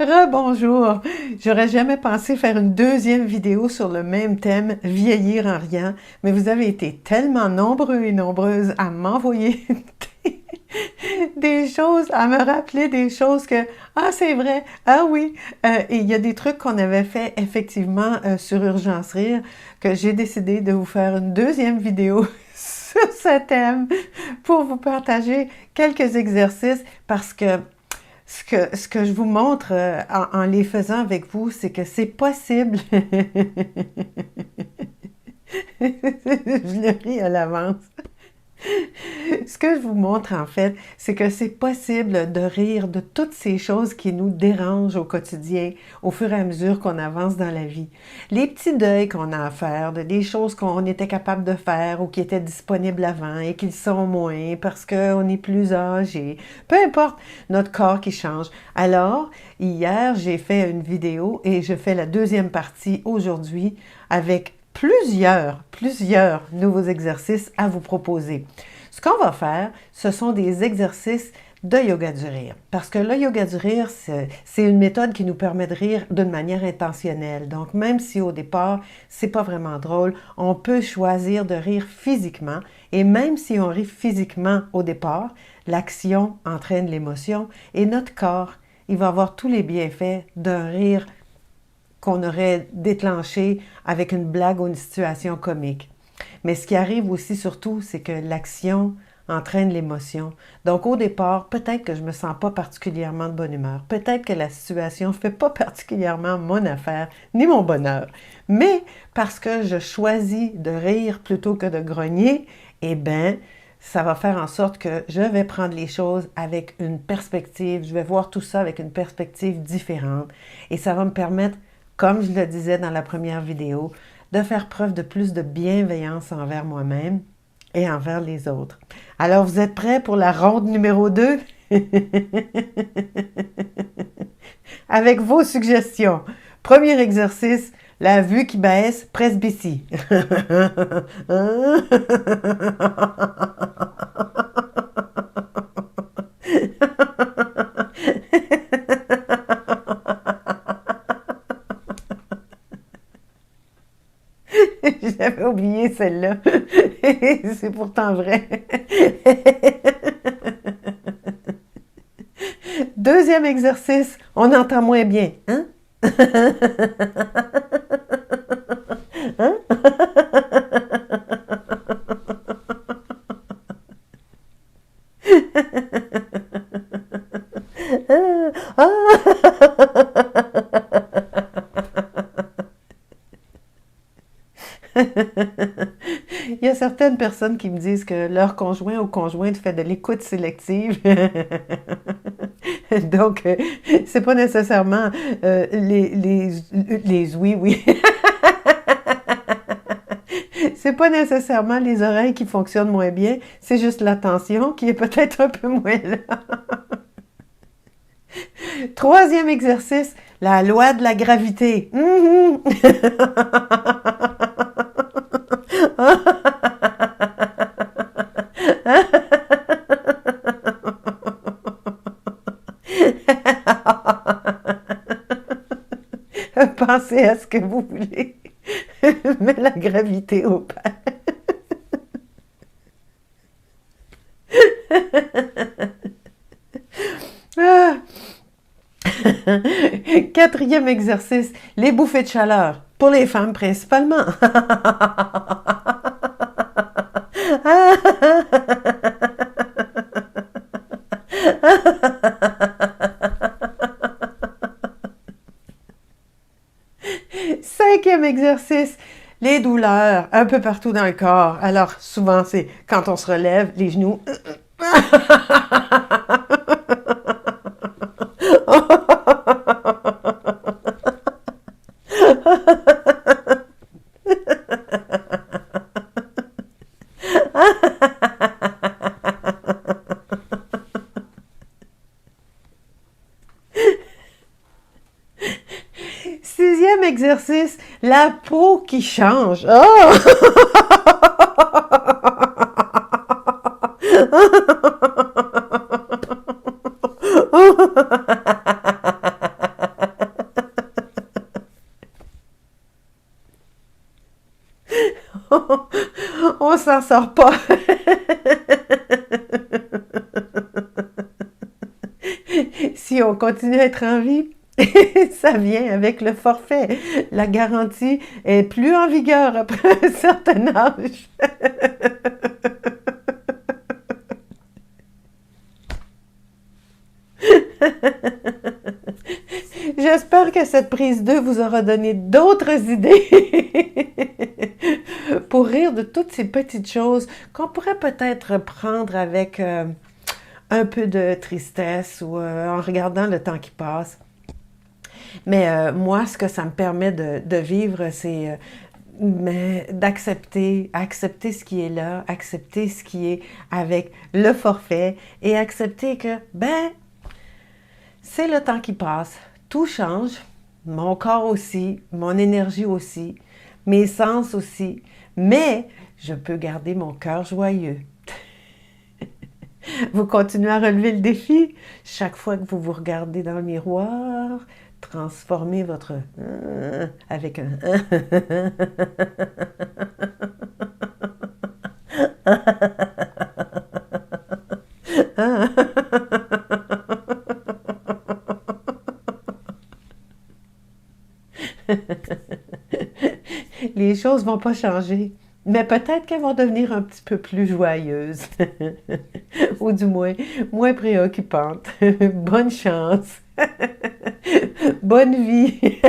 Rebonjour! J'aurais jamais pensé faire une deuxième vidéo sur le même thème, vieillir en riant, mais vous avez été tellement nombreux et nombreuses à m'envoyer des choses, à me rappeler des choses que, ah c'est vrai, ah oui, et il y a des trucs qu'on avait fait effectivement sur Urgence Rire, que j'ai décidé de vous faire une deuxième vidéo sur ce thème pour vous partager quelques exercices parce que ce que je vous montre en les faisant avec vous, c'est que c'est possible. Je le ris à l'avance. Ce que je vous montre en fait, c'est que c'est possible de rire de toutes ces choses qui nous dérangent au quotidien, au fur et à mesure qu'on avance dans la vie. Les petits deuils qu'on a à faire, des choses qu'on était capable de faire ou qui étaient disponibles avant et qu'ils sont moins parce qu'on est plus âgé. Peu importe, notre corps qui change. Alors, hier, j'ai fait une vidéo et je fais la deuxième partie aujourd'hui avec plusieurs nouveaux exercices à vous proposer. Ce qu'on va faire, ce sont des exercices de yoga du rire. Parce que le yoga du rire, c'est une méthode qui nous permet de rire d'une manière intentionnelle. Donc, même si au départ, c'est pas vraiment drôle, on peut choisir de rire physiquement. Et même si on rit physiquement au départ, l'action entraîne l'émotion et notre corps, il va avoir tous les bienfaits d'un rire qu'on aurait déclenché avec une blague ou une situation comique. Mais ce qui arrive aussi surtout, c'est que l'action entraîne l'émotion. Donc au départ, peut-être que je ne me sens pas particulièrement de bonne humeur. Peut-être que la situation ne fait pas particulièrement mon affaire, ni mon bonheur. Mais parce que je choisis de rire plutôt que de grogner, eh bien, ça va faire en sorte que je vais prendre les choses avec une perspective, je vais voir tout ça avec une perspective différente. Et ça va me permettre, comme je le disais dans la première vidéo, de faire preuve de plus de bienveillance envers moi-même et envers les autres. Alors, vous êtes prêts pour la ronde numéro 2? Avec vos suggestions. Premier exercice, la vue qui baisse, presbytie. J'avais oublié celle-là. C'est pourtant vrai. Deuxième exercice, on entend moins bien. Hein? Hein? Il y a certaines personnes qui me disent que leur conjoint ou conjointe fait de l'écoute sélective. Donc, c'est pas nécessairement les oui, oui. C'est pas nécessairement les oreilles qui fonctionnent moins bien, c'est juste l'attention qui est peut-être un peu moins là. Troisième exercice, la loi de la gravité. Pensez à ce que vous voulez, mais la gravité au pas. Ah. Quatrième exercice, les bouffées de chaleur, pour les femmes principalement. Cinquième exercice, les douleurs un peu partout dans le corps. Alors souvent c'est quand on se relève, les genoux. Sixième exercice, la peau qui change. Oh! on s'en sort pas. Si on continue à être en vie, ça vient avec le forfait. La garantie est plus en vigueur après un certain âge. J'espère que cette prise 2 vous aura donné d'autres idées pour rire de toutes ces petites choses qu'on pourrait peut-être prendre avec un peu de tristesse ou en regardant le temps qui passe. Mais moi, ce que ça me permet de vivre, c'est accepter ce qui est là, accepter ce qui est avec le forfait et accepter que, ben, c'est le temps qui passe. Tout change, mon corps aussi, mon énergie aussi, mes sens aussi, mais je peux garder mon cœur joyeux. Vous continuez à relever le défi. Chaque fois que vous vous regardez dans le miroir, transformez votre avec un les choses vont pas changer. Mais peut-être qu'elles vont devenir un petit peu plus joyeuses. Ou du moins préoccupantes. Bonne chance. Bonne vie.